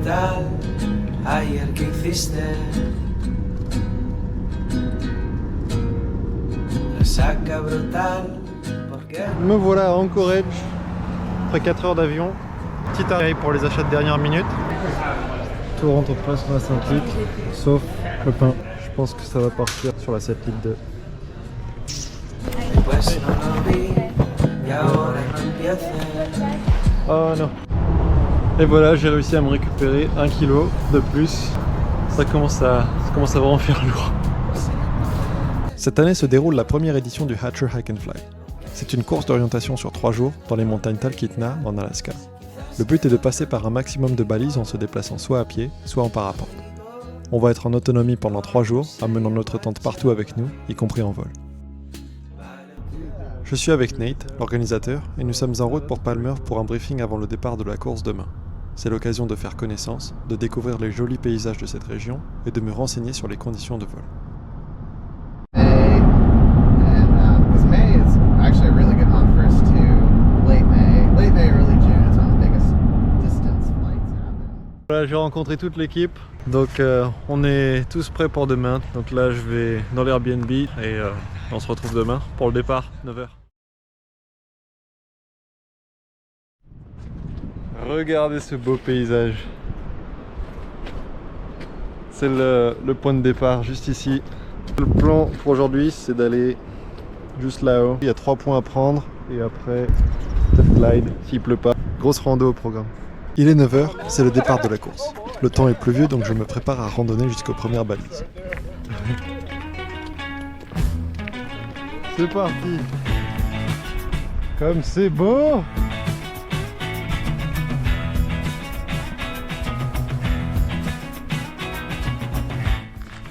tal? Ayer que hiciste. Resaca brutal. Me voilà à Anchorage, après 4 heures d'avion. Petit arrêt pour les achats de dernière minute. Tout rentre au place sur la Saint-Luc, sauf le pain. Je pense que ça va partir sur la 7 litres de... Oh non. Et voilà, j'ai réussi à me récupérer 1 kg de plus. Ça commence à vraiment faire lourd. Cette année se déroule la première édition du Hatcher Hike and Fly. C'est une course d'orientation sur 3 jours dans les montagnes Talkeetna en Alaska. Le but est de passer par un maximum de balises en se déplaçant soit à pied, soit en parapente. On va être en autonomie pendant 3 jours, amenant notre tente partout avec nous, y compris en vol. Je suis avec Nate, l'organisateur, et nous sommes en route pour Palmer pour un briefing avant le départ de la course demain. C'est l'occasion de faire connaissance, de découvrir les jolis paysages de cette région et de me renseigner sur les conditions de vol. Voilà, j'ai rencontré toute l'équipe, donc on est tous prêts pour demain. Donc là je vais dans l'Airbnb et on se retrouve demain pour le départ, 9h. Regardez ce beau paysage. C'est le point de départ, juste ici. Le plan pour aujourd'hui, c'est d'aller juste là-haut. Il y a 3 points à prendre et après, peut-être glide s'il pleut pas. Grosse rando au programme. Il est 9h, c'est le départ de la course. Le temps est pluvieux, donc je me prépare à randonner jusqu'aux premières balises. C'est parti. Comme c'est beau!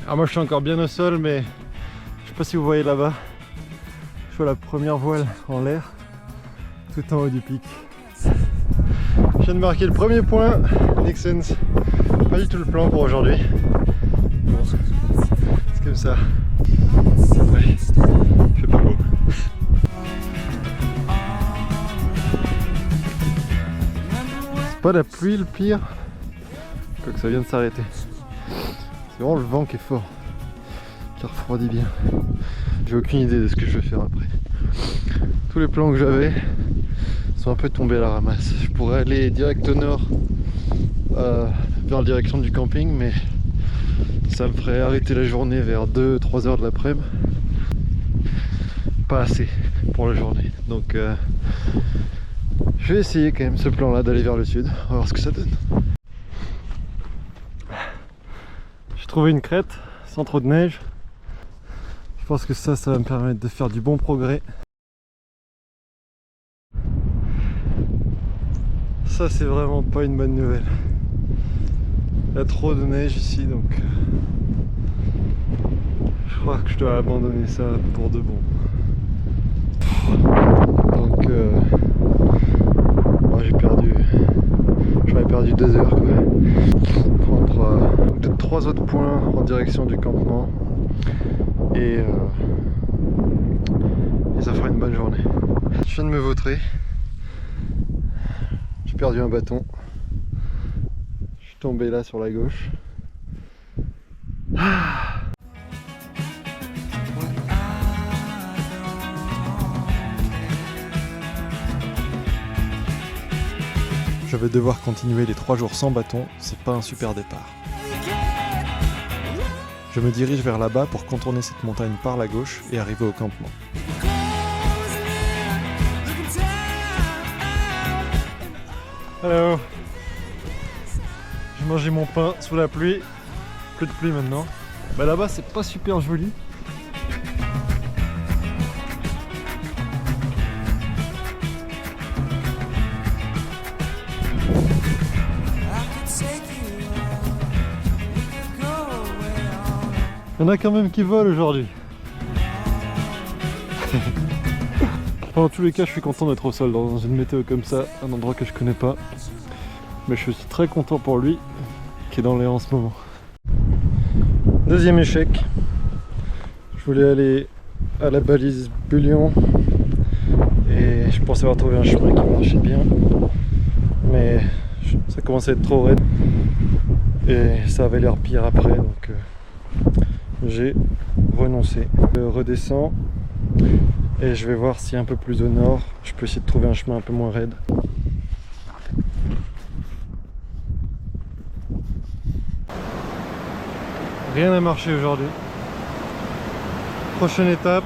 Alors moi je suis encore bien au sol, mais je sais pas si vous voyez là-bas. Je fais la première voile en l'air, tout en haut du pic. Je viens de marquer le premier point, Nixon's. Pas du tout le plan pour aujourd'hui. Bon, c'est comme ça. Ouais, il fait pas beau. C'est pas la pluie le pire, quoique ça vient de s'arrêter. C'est vraiment le vent qui est fort, qui refroidit bien. J'ai aucune idée de ce que je vais faire après. Tous les plans que j'avais sont un peu tombés à la ramasse. Je pourrais aller direct au nord vers la direction du camping, mais ça me ferait arrêter la journée vers 2-3 heures de l'après-midi. Pas assez pour la journée. Donc je vais essayer quand même ce plan là d'aller vers le sud. On va voir ce que ça donne. J'ai trouvé une crête sans trop de neige. Je pense que ça va me permettre de faire du bon progrès. Ça c'est vraiment pas une bonne nouvelle. Il y a trop de neige ici, donc je crois que je dois abandonner ça pour de bon. Donc j'aurais perdu 2 heures quoi. Prendre peut-être 3 autres points en direction du campement et ça fera une bonne journée. Je viens de me vautrer. J'ai perdu un bâton. Je suis tombé là sur la gauche. Je vais devoir continuer les 3 jours sans bâton, c'est pas un super départ. Je me dirige vers là-bas pour contourner cette montagne par la gauche et arriver au campement. Hello. J'ai mangé mon pain sous la pluie. Plus de pluie maintenant. Bah là-bas c'est pas super joli. Il y en a quand même qui volent aujourd'hui. Dans tous les cas, je suis content d'être au sol dans une météo comme ça, un endroit que je connais pas. Mais je suis très content pour lui, qui est dans l'air en ce moment. Deuxième échec. Je voulais aller à la balise Bullion et je pensais avoir trouvé un chemin qui marchait bien. Mais je neige, ça commence à être trop raide. Et ça avait l'air pire après, donc j'ai renoncé. Je redescends et je vais voir si un peu plus au nord, je peux essayer de trouver un chemin un peu moins raide. Rien n'a marché aujourd'hui. Prochaine étape,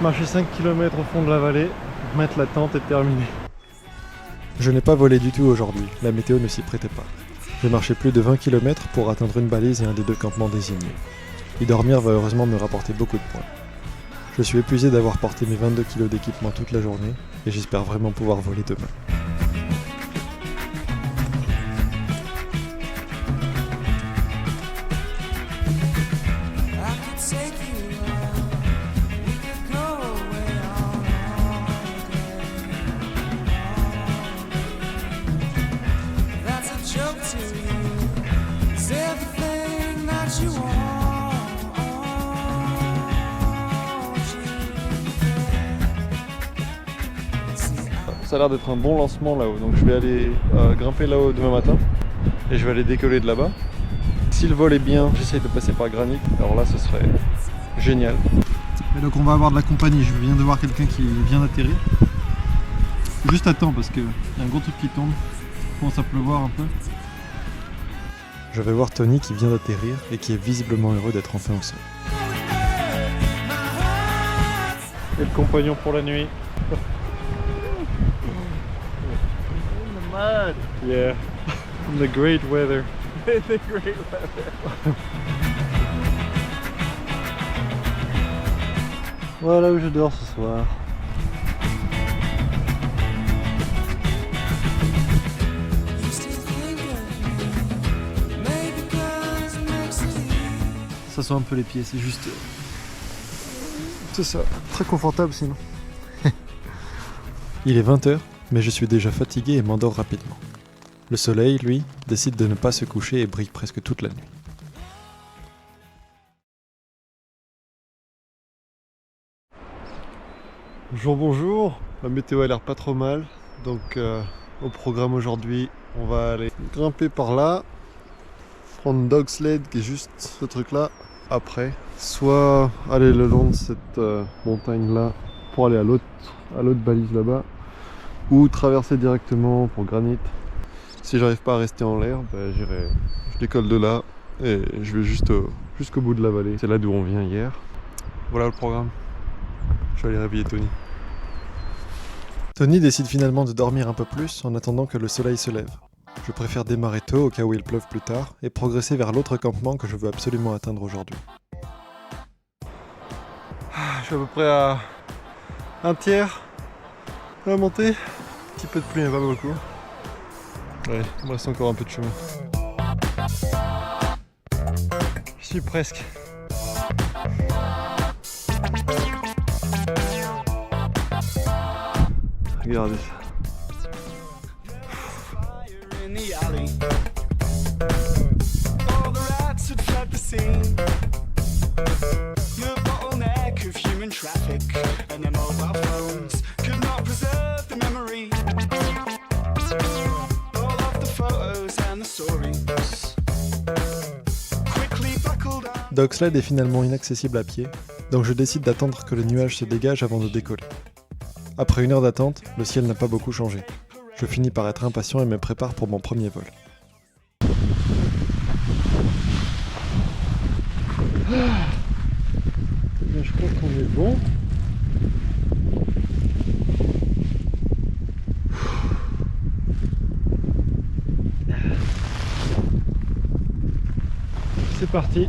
marcher 5 km au fond de la vallée, mettre la tente et terminer. Je n'ai pas volé du tout aujourd'hui, la météo ne s'y prêtait pas. J'ai marché plus de 20 km pour atteindre une balise et un des 2 campements désignés. Y dormir va heureusement me rapporter beaucoup de points. Je suis épuisé d'avoir porté mes 22 kg d'équipement toute la journée et j'espère vraiment pouvoir voler demain. Ça a l'air d'être un bon lancement là-haut, donc je vais aller grimper là-haut demain matin et je vais aller décoller de là-bas. Si le vol est bien, j'essaye de passer par Granit, alors là ce serait génial. Et donc on va avoir de la compagnie, je viens de voir quelqu'un qui vient d'atterrir. Juste à temps parce qu'il y a un gros truc qui tombe, il commence à pleuvoir un peu. Je vais voir Tony qui vient d'atterrir et qui est visiblement heureux d'être enfin au sol. Et le compagnon pour la nuit. Mud. Yeah, in the great weather. In the great weather. Voilà où je dors ce soir. Ça sent un peu les pieds, c'est juste... C'est ça, très confortable sinon. Il est 20h. Mais je suis déjà fatigué et m'endors rapidement. Le soleil, lui, décide de ne pas se coucher et brille presque toute la nuit. Bonjour, bonjour. La météo a l'air pas trop mal. Donc au programme aujourd'hui, on va aller grimper par là, prendre Dog Sled qui est juste ce truc là après, soit aller le long de cette montagne là pour aller à l'autre balise là-bas, ou traverser directement pour Granit. Si j'arrive pas à rester en l'air, je décolle de là et je vais jusqu'au bout de la vallée. C'est là d'où on vient hier. Voilà le programme. Je vais aller réveiller Tony. Tony décide finalement de dormir un peu plus en attendant que le soleil se lève. Je préfère démarrer tôt au cas où il pleuve plus tard et progresser vers l'autre campement que je veux absolument atteindre aujourd'hui. Je suis à peu près à un tiers à la montée. Un petit peu de pluie mais pas beaucoup. Ouais, il me reste encore un peu de chemin. Je suis presque. Regardez ça. Dog Sled est finalement inaccessible à pied, donc je décide d'attendre que le nuage se dégage avant de décoller. Après 1 heure d'attente, le ciel n'a pas beaucoup changé. Je finis par être impatient et me prépare pour mon premier vol. Je crois qu'on est bon. C'est parti.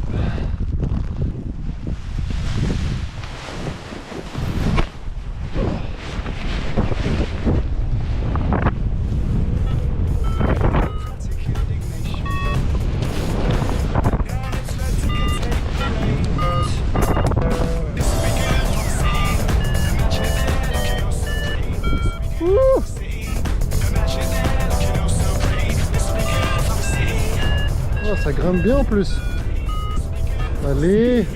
Oh, ça grimpe bien en plus. Allez.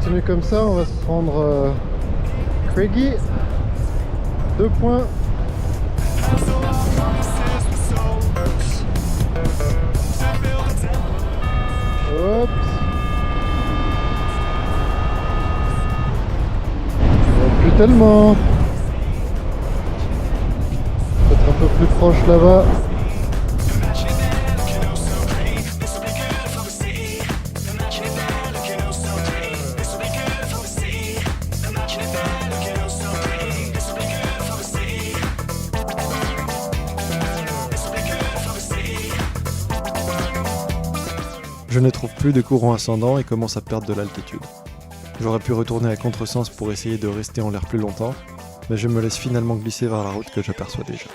continue comme ça, on va se prendre Craigie. 2 points. Hop. Plus tellement. Peut-être un peu plus proche là-bas. Je ne trouve plus de courant ascendant et commence à perdre de l'altitude. J'aurais pu retourner à contresens pour essayer de rester en l'air plus longtemps, mais je me laisse finalement glisser vers la route que j'aperçois déjà.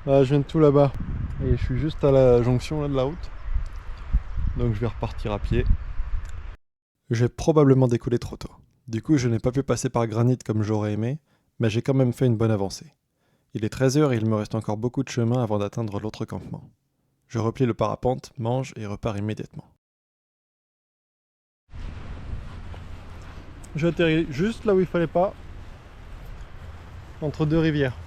Je viens de tout là-bas et je suis juste à la jonction là, de la route, donc je vais repartir à pied. J'ai probablement décollé trop tôt, du coup je n'ai pas pu passer par Granite comme j'aurais aimé, mais j'ai quand même fait une bonne avancée. Il est 13h et il me reste encore beaucoup de chemin avant d'atteindre l'autre campement. Je replie le parapente, mange et repars immédiatement. J'ai atterri juste là où il fallait pas, entre 2 rivières.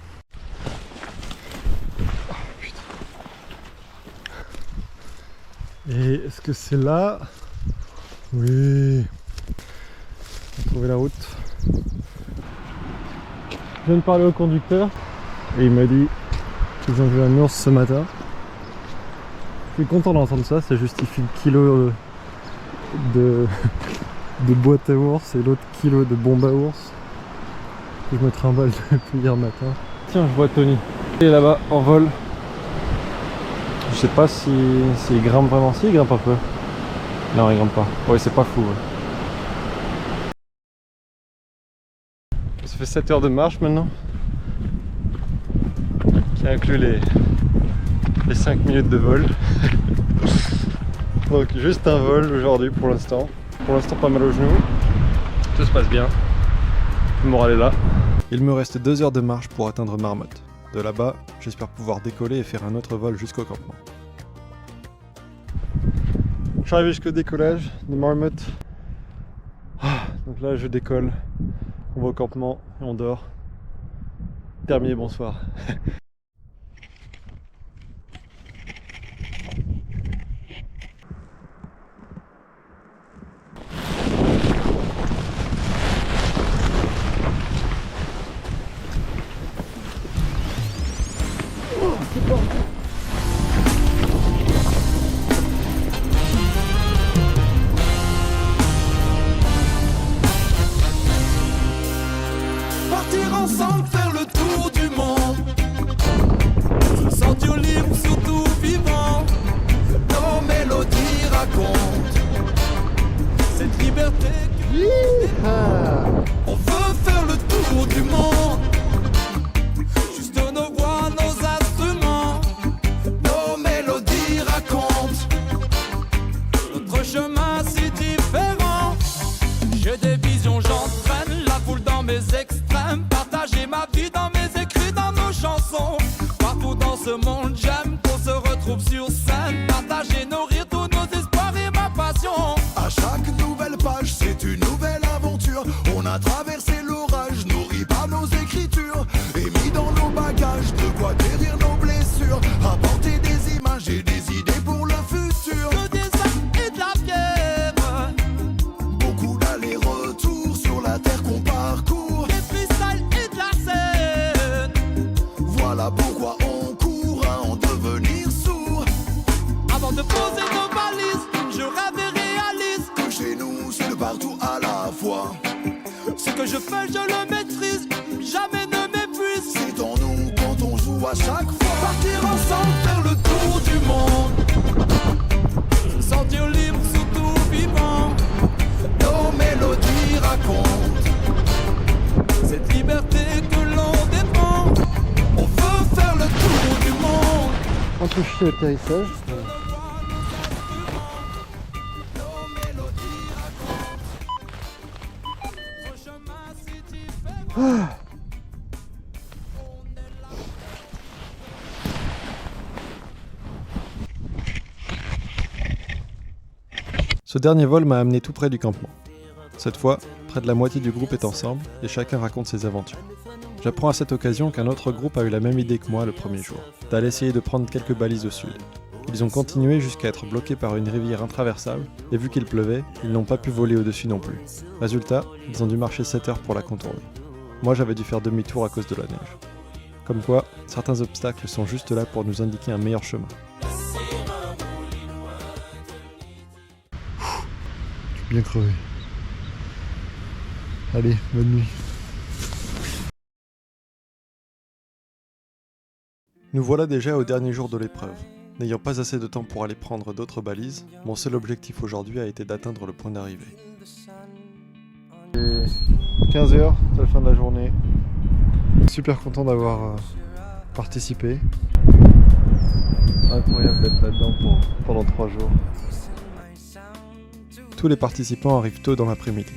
Et est-ce que c'est là? Oui. On a trouvé la route. Je viens de parler au conducteur et il m'a dit qu'ils ont vu un ours ce matin. Je suis content d'entendre ça, ça justifie le kilo de boîte à ours et l'autre kilo de bombe à ours que je me trimballe depuis hier matin. Tiens, je vois Tony. Il est là-bas en vol. Je sais pas s'il grimpe vraiment. Si, il grimpe un peu. Non, il grimpe pas. Ouais, c'est pas fou. Ouais. Ça fait 7 heures de marche maintenant. Qui inclut les 5 minutes de vol. Donc juste un vol aujourd'hui pour l'instant. Pour l'instant pas mal au genou. Tout se passe bien. Le moral est là. Il me reste 2 heures de marche pour atteindre Marmotte. De là-bas, j'espère pouvoir décoller et faire un autre vol jusqu'au campement. Je suis arrivé jusqu'au décollage de Marmotte. Donc là, je décolle, on va au campement et on dort. Terminé, bonsoir. Partir ensemble, faire le tour du monde, se sentir libre, surtout vivant. Nos mélodies racontent cette liberté on veut faire le tour du monde. Juste nos voix, nos instruments, nos mélodies racontent notre chemin si différent. J'ai des visions, j'entraîne la foule dans mes extrêmes. Partager ma vie dans mes écrits, dans nos chansons. Partout dans ce monde, j'aime qu'on se retrouve sur scène. Partager nos rires, tous nos espoirs et ma passion. À chaque nouvelle page, c'est une nouvelle aventure. On a traversé l'orage, nourri par nos écritures. Et mis dans nos bagages, de quoi guérir nos blessures. Apporter des images et des idées pour le futur. Que des arts et de la pierre. Beaucoup d'allers-retours sur la terre qu'on parcourt. Et puis je le maîtrise, jamais ne m'épuise. C'est en nous quand on joue à chaque fois. Partir ensemble, faire le tour du monde. Se sentir libre, surtout vivant. Nos mélodies racontent Cette liberté que l'on défend. on veut faire le tour du monde. Entre chute et atterrissage. Ce chemin si différent. Ce dernier vol m'a amené tout près du campement. Cette fois, près de la moitié du groupe est ensemble et chacun raconte ses aventures. J'apprends à cette occasion qu'un autre groupe a eu la même idée que moi le premier jour, d'aller essayer de prendre quelques balises au sud. Ils ont continué jusqu'à être bloqués par une rivière intraversable et vu qu'il pleuvait, ils n'ont pas pu voler au-dessus non plus. Résultat, ils ont dû marcher 7 heures pour la contourner. Moi j'avais dû faire demi-tour à cause de la neige. Comme quoi, certains obstacles sont juste là pour nous indiquer un meilleur chemin. Bien crevé. Allez, bonne nuit. Nous voilà déjà au dernier jour de l'épreuve. N'ayant pas assez de temps pour aller prendre d'autres balises, mon seul objectif aujourd'hui a été d'atteindre le point d'arrivée. 15h, c'est la fin de la journée. Super content d'avoir participé. Incroyable d'être là-dedans pendant 3 jours. Tous les participants arrivent tôt dans l'après-midi.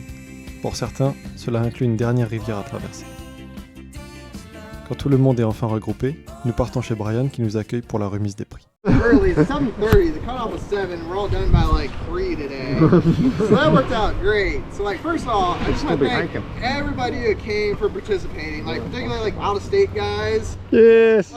Pour certains, cela inclut une dernière rivière à traverser. Quand tout le monde est enfin regroupé, nous partons chez Brian qui nous accueille pour la remise des prix. Early, it's 7:30. The cutoff was 7. We're all done by like 3 today. So that worked out great. So like, first of all, I just want to thank everybody who came for participating. Like particularly like out-of-state guys. Yes!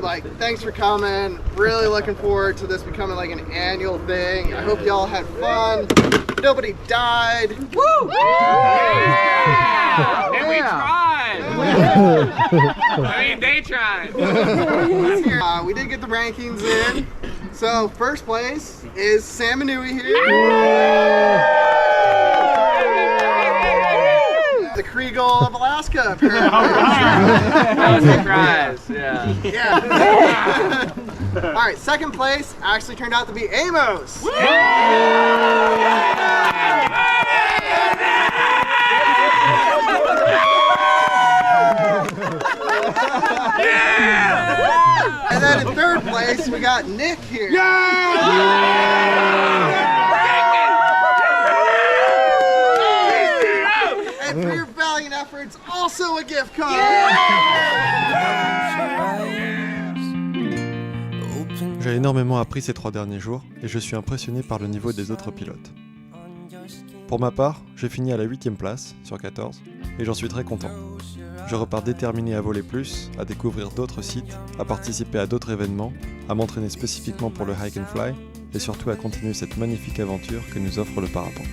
Like, thanks for coming. Really looking forward to this becoming like an annual thing. I hope y'all had fun. Nobody died. Woo! And we tried! I mean, they tried! We did get the rankings in. So first place is Sam Manui here. The Kriegel of Alaska, apparently. That was a surprise, yeah. Yeah. All right, second place actually turned out to be Amos. And then in third place, we got Nick here. And for your valiant efforts, also a gift card. J'ai énormément appris ces 3 derniers jours et je suis impressionné par le niveau des autres pilotes. Pour ma part, j'ai fini à la 8ème place sur 14 et j'en suis très content. Je repars déterminé à voler plus, à découvrir d'autres sites, à participer à d'autres événements, à m'entraîner spécifiquement pour le Hike and Fly et surtout à continuer cette magnifique aventure que nous offre le parapente.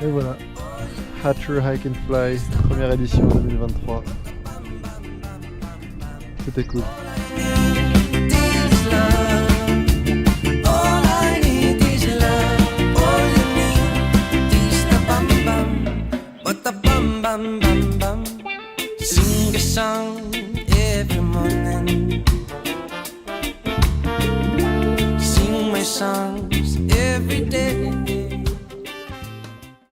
Et voilà, Hatcher Hike and Fly, première édition 2023. C'était cool. Sing a song every morning. Sing my songs every day.